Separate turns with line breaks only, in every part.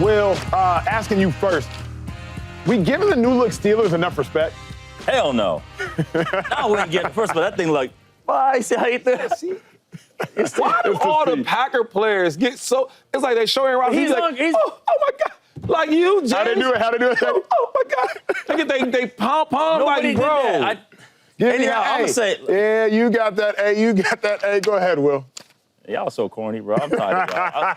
Will, asking you first, we giving the new look Steelers enough respect?
Hell no. I wouldn't get first, but that thing like, why? See how you think?
Why do all the Packer players get so? It's like they showing around. He's like, oh my God, like you, James.
How they do it?
Oh my God. They pom like, bro.
Anyhow, I'm gonna say.
Yeah, you got that. Hey, go ahead, Will.
Y'all so corny, bro. I'm tired of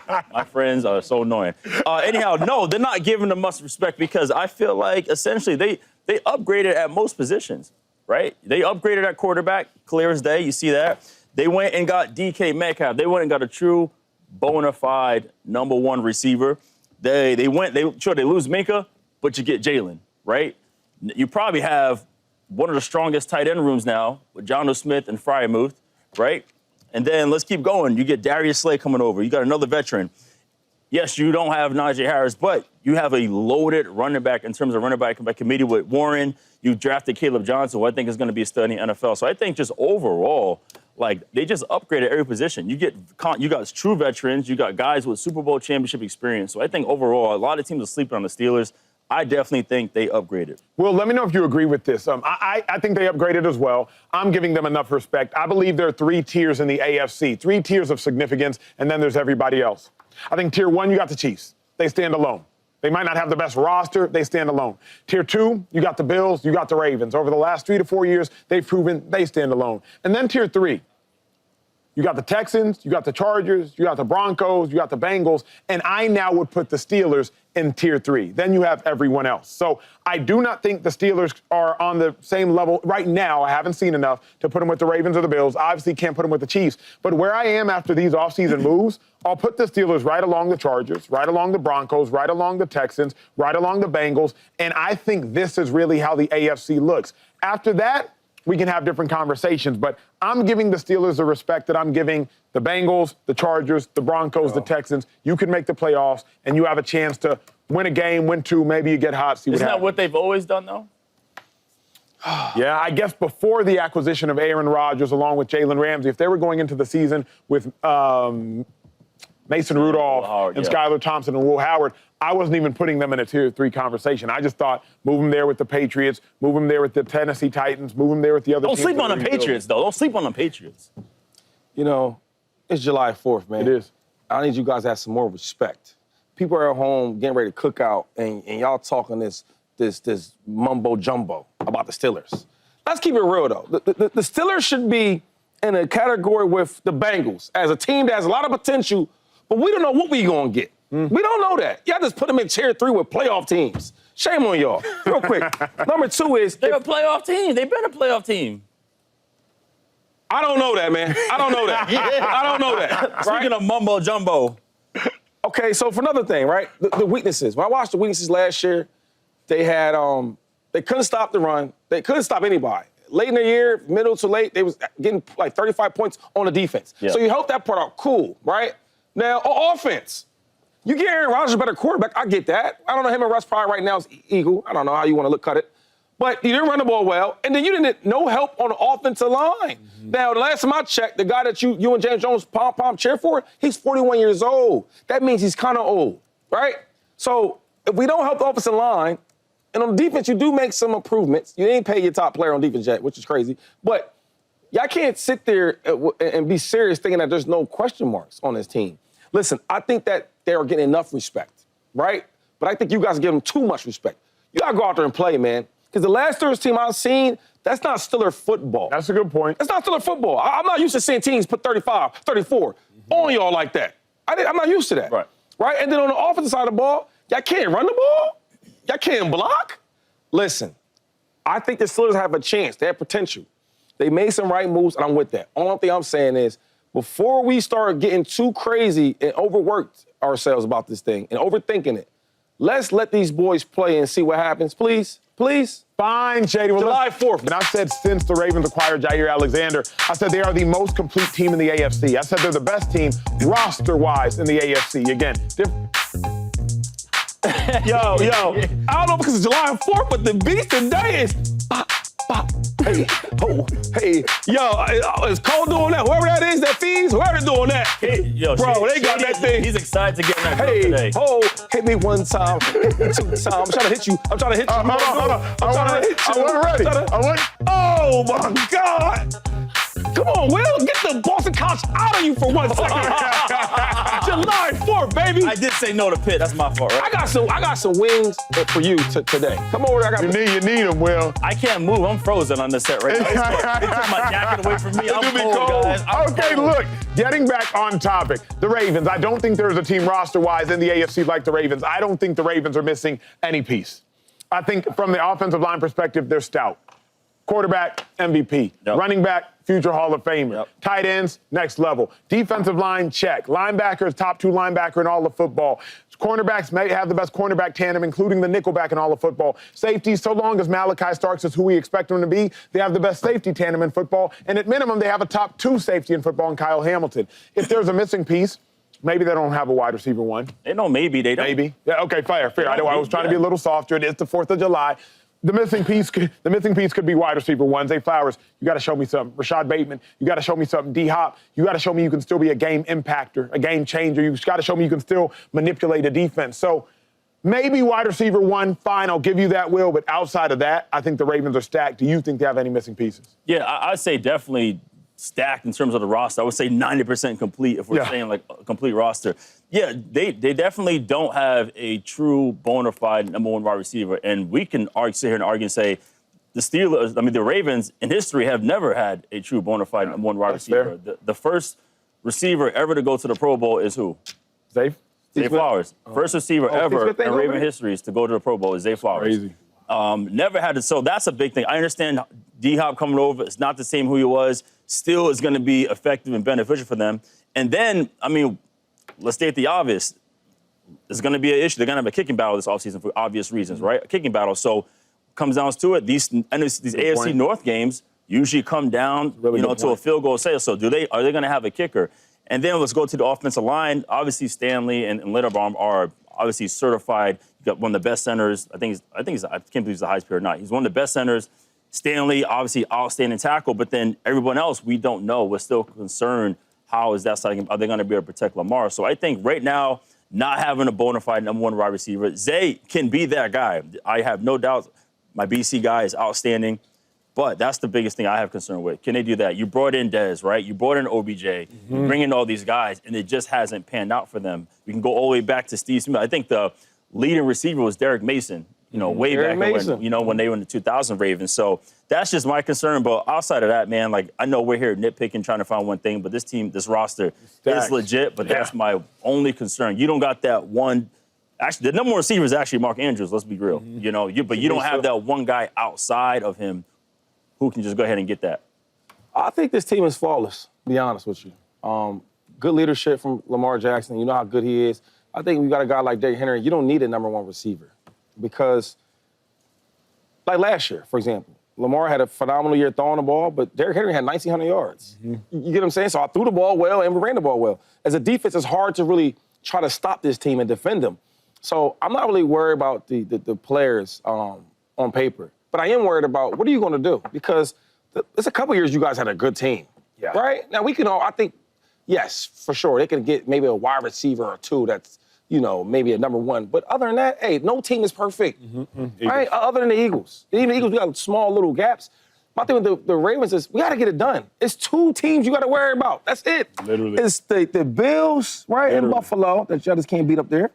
y'all. My friends are so annoying. Anyhow, no, they're not giving them much respect because I feel like essentially they upgraded at most positions, right? They upgraded at quarterback, clear as day. You see that? They went and got DK Metcalf. They went and got a true bona fide #1 receiver. They lose Minka, but you get Jalen, right? You probably have one of the strongest tight end rooms now with Jonnu Smith and Freiermuth, right? And then let's keep going. You get Darius Slay coming over. You got another veteran. Yes, you don't have Najee Harris, but you have a loaded running back in terms of running back by committee with Warren. You drafted Caleb Johnson, who I think is going to be a stud in the NFL. So I think just overall, like, they just upgraded every position. You got true veterans. You got guys with Super Bowl championship experience. So I think overall, a lot of teams are sleeping on the Steelers. I definitely think they upgraded.
Well, let me know if you agree with this. I think they upgraded as well. I'm giving them enough respect. I believe there are 3 tiers in the AFC, 3 tiers of significance, and then there's everybody else. I think tier 1, you got the Chiefs. They stand alone. They might not have the best roster. They stand alone. Tier 2, you got the Bills, you got the Ravens. Over the last 3 to 4 years, they've proven they stand alone. And then tier 3, you got the Texans, you got the Chargers, you got the Broncos, you got the Bengals, and I now would put the Steelers in tier 3. Then you have everyone else. So I do not think the Steelers are on the same level right now. I haven't seen enough to put them with the Ravens or the Bills. Obviously can't put them with the Chiefs. But where I am after these offseason moves, I'll put the Steelers right along the Chargers, right along the Broncos, right along the Texans, right along the Bengals, and I think this is really how the AFC looks. After that, we can have different conversations, but I'm giving the Steelers the respect that I'm giving the Bengals, the Chargers, the Broncos, the Texans. You can make the playoffs, and you have a chance to win a game, win 2, maybe you get hot, see what happens.
Isn't that what they've always done, though?
Yeah, I guess before the acquisition of Aaron Rodgers along with Jalen Ramsey, if they were going into the season with Mason Rudolph and Skylar Thompson and Will Howard, I wasn't even putting them in a tier 3 conversation. I just thought, move them there with the Patriots, move them there with the Tennessee Titans, move them there with the other teams.
Don't sleep on the Patriots, though. Don't sleep on the Patriots.
You know, it's July 4th, man.
It is.
I need you guys to have some more respect. People are at home getting ready to cook out, and y'all talking this mumbo jumbo about the Steelers. Let's keep it real, though. The Steelers should be in a category with the Bengals as a team that has a lot of potential, but we don't know what we're going to get. We don't know that. Y'all just put them in tier 3 with playoff teams. Shame on y'all. Real quick. Number 2 is...
They're a playoff team. They've been a playoff team.
I don't know that, man. I don't know that. I don't know that.
Speaking of mumbo jumbo.
Okay, so for another thing, right? The weaknesses. When I watched the weaknesses last year, they had they couldn't stop the run. They couldn't stop anybody. Late in the year, middle to late, they was getting like 35 points on the defense. Yep. So you helped that part out. Cool, right? Now, on offense, you get Aaron Rodgers a better quarterback. I get that. I don't know, him and Russ probably right now is equal. I don't know how you want to cut it. But you didn't run the ball well, and then you didn't no help on the offensive line. Now, the last time I checked, the guy that you and James Jones pom cheer for, he's 41 years old. That means he's kind of old, right? So if we don't help the offensive line, and on defense, you do make some improvements. You ain't pay your top player on defense yet, which is crazy. But y'all can't sit there and be serious thinking that there's no question marks on this team. Listen, I think that they are getting enough respect, right? But I think you guys give them too much respect. You got to go out there and play, man. Because the last Steelers team I've seen, that's not Steeler football.
That's a good point.
That's not Steeler football. I'm not used to seeing teams put 35, 34 on y'all like that. I'm not used to that. Right? And then on the offensive side of the ball, y'all can't run the ball? Y'all can't block? Listen, I think the Steelers have a chance. They have potential. They made some right moves, and I'm with that. Only thing I'm saying is, before we start getting too crazy and overworked ourselves about this thing and overthinking it, let's let these boys play and see what happens, please. Please.
Fine, Shady. Well,
July 4th.
And I said since the Ravens acquired Jair Alexander, I said they are the most complete team in the AFC. I said they're the best team roster-wise in the AFC. Again,
Yo, I don't know because it's July 4th, but the beat today is Hey, oh, hey, yo, is Cole doing that? Whoever that is, that feeds, whoever's doing that.
Yo,
bro, they got that thing.
He's excited to get in that group
Hey,
today.
oh, hit me one time, hit me 2 times. I'm trying to hit you. I'm trying to hit you.
Hold on.
I'm trying to hit you.
I wasn't ready.
Oh my God. Come on, Will, get the Boston College out of you for 1 second. July 4th, baby.
I did say no to Pitt. That's my fault, right?
I got some wings for you today. Come over there.
You need them, Will.
I can't move. I'm frozen on this set right now. They took my jacket away from me. I'm cold, guys.
Okay, look, getting back on topic, the Ravens. I don't think there's a team roster-wise in the AFC like the Ravens. I don't think the Ravens are missing any piece. I think from the offensive line perspective, they're stout. Quarterback, MVP.
Yep.
Running back, future Hall of Famer.
Yep.
Tight ends, next level. Defensive line, check. Linebackers, top 2 linebacker in all of football. Cornerbacks may have the best cornerback tandem, including the nickelback in all of football. Safeties, so long as Malachi Starks is who we expect him to be, they have the best safety tandem in football. And at minimum, they have a top 2 safety in football in Kyle Hamilton. If there's a missing piece, maybe they don't have a wide receiver one.
They know maybe they don't.
Maybe. Yeah, okay, fair. I know I was trying to be a little softer. It is the 4th of July. The missing piece could be wide receiver one. Zay Flowers, you got to show me something. Rashad Bateman, you got to show me something. D-Hop, you got to show me you can still be a game impactor, a game changer. You got to show me you can still manipulate a defense. So maybe wide receiver one, fine, I'll give you that, Will. But outside of that, I think the Ravens are stacked. Do you think they have any missing pieces?
Yeah, I'd say definitely stacked in terms of the roster. I would say 90% complete if we're saying like a complete roster. Yeah, they definitely don't have a true bona fide number 1 wide receiver. And we can sit here and argue and say the Steelers, the Ravens in history have never had a true bona fide number 1 wide receiver. The first receiver ever to go to the Pro Bowl is who?
Zay
Flowers. First receiver ever in Raven history to go to the Pro Bowl is Zay Flowers.
Crazy.
Never had it. So that's a big thing. I understand D-Hop coming over. It's not the same who he was. Still is going to be effective and beneficial for them. And then, let's state the obvious. There's going to be an issue. They're going to have a kicking battle this offseason for obvious reasons, right? A kicking battle. So comes down to it. These AFC North games usually come down, to a field goal sale. So are they going to have a kicker? And then let's go to the offensive line. Obviously, Stanley and Linderbaum are obviously certified. You got one of the best centers. I can't believe he's the highest paid or not. He's one of the best centers. Stanley, obviously, outstanding tackle. But then everyone else, we don't know. We're still concerned. How is that starting? Are they going to be able to protect Lamar? So I think right now, not having a bona fide number 1 wide receiver, Zay can be that guy. I have no doubt. My BC guy is outstanding. But that's the biggest thing I have concern with. Can they do that? You brought in Dez, right? You brought in OBJ. You bring in all these guys, and it just hasn't panned out for them. We can go all the way back to Steve Smith. I think the leading receiver was Derek Mason, way
Derek
back
Mason.
when they were in the 2000 Ravens. So that's just my concern. But outside of that, man, I know we're here nitpicking, trying to find one thing, but this roster is legit, but that's my only concern. You don't got that one. Actually, the number 1 receiver is actually Mark Andrews, let's be real. But you don't have that one guy outside of him who can just go ahead and get that.
I think this team is flawless, to be honest with you. Good leadership from Lamar Jackson. You know how good he is. I think we got a guy like Derrick Henry. You don't need a number 1 receiver because, like last year, for example, Lamar had a phenomenal year throwing the ball, but Derrick Henry had 1,900 yards. You get what I'm saying? So I threw the ball well and we ran the ball well. As a defense, it's hard to really try to stop this team and defend them. So I'm not really worried about the players on paper. But I am worried about what are you going to do? Because it's a couple years you guys had a good team, right? Now, we can all, I think, yes, for sure, they can get maybe a wide receiver or 2 that's, maybe a number 1. But other than that, hey, no team is perfect, right? Other than the Eagles. Even the Eagles, we got small little gaps. My thing with the Ravens is we got to get it done. It's 2 teams you got to worry about. That's it.
Literally.
It's the Bills, right, in Buffalo that y'all just can't beat up there.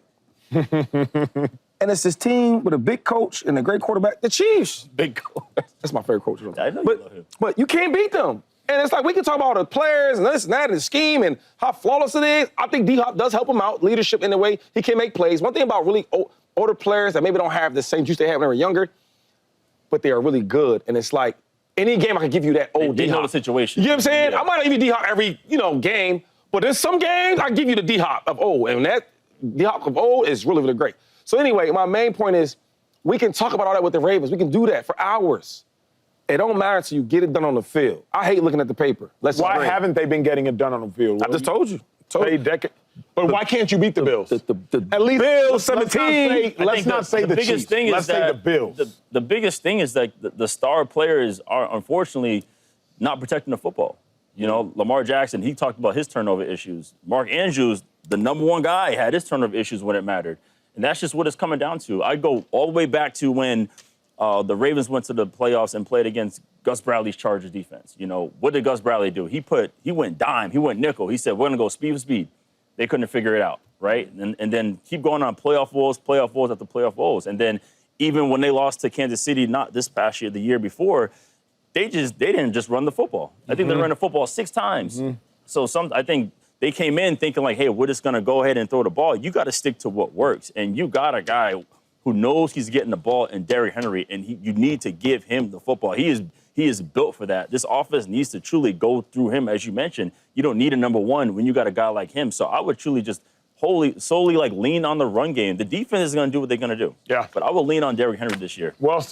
And it's this team with a big coach and a great quarterback, the Chiefs.
Big coach.
That's my favorite coach.
I know you love him.
But you can't beat them. And it's like we can talk about the players and this and that and the scheme and how flawless it is. I think D-Hop does help him out, leadership in the way he can make plays. One thing about really older players that maybe don't have the same juice they had when they were younger, but they are really good. And it's like any game I can give you that old D-Hop.
They know the situation.
You know what I'm saying?
Yeah.
I might not give you D-Hop every game, but there's some games I give you the D-Hop of old. And that D-Hop of old is really, really great. So anyway, my main point is we can talk about all that with the Ravens. We can do that for hours. It don't matter until you get it done on the field. I hate looking at the paper.
Why haven't they been getting it done on the field?
I just told you.
But why can't you beat the Bills? At least
Bills,
let's
17.
Let's not say the
biggest
Chiefs.
thing
Let's
is
say
that
the Bills.
The biggest thing is that the star players are unfortunately not protecting the football. You know, Lamar Jackson, he talked about his turnover issues. Mark Andrews, the number one guy, had his turnover issues when it mattered. And that's just what it's coming down to. I go all the way back to when the Ravens went to the playoffs and played against Gus Bradley's Chargers defense. You know, what did Gus Bradley do? He went dime, he went nickel. He said, we're gonna go speed for speed. They couldn't figure it out, right? And then keep going on playoff woes after playoff woes. And then even when they lost to Kansas City, not this past year, the year before, they didn't just run the football. I think they ran the football 6 times. So I think they came in thinking like, hey, we're just gonna go ahead and throw the ball. You gotta stick to what works. And you got a guy who knows he's getting the ball in Derrick Henry, and you need to give him the football. He is built for that. This offense needs to truly go through him, as you mentioned. You don't need a number one when you got a guy like him. So I would truly just solely like lean on the run game. The defense is gonna do what they're gonna do.
Yeah.
But I will lean on Derrick Henry this year.
Well.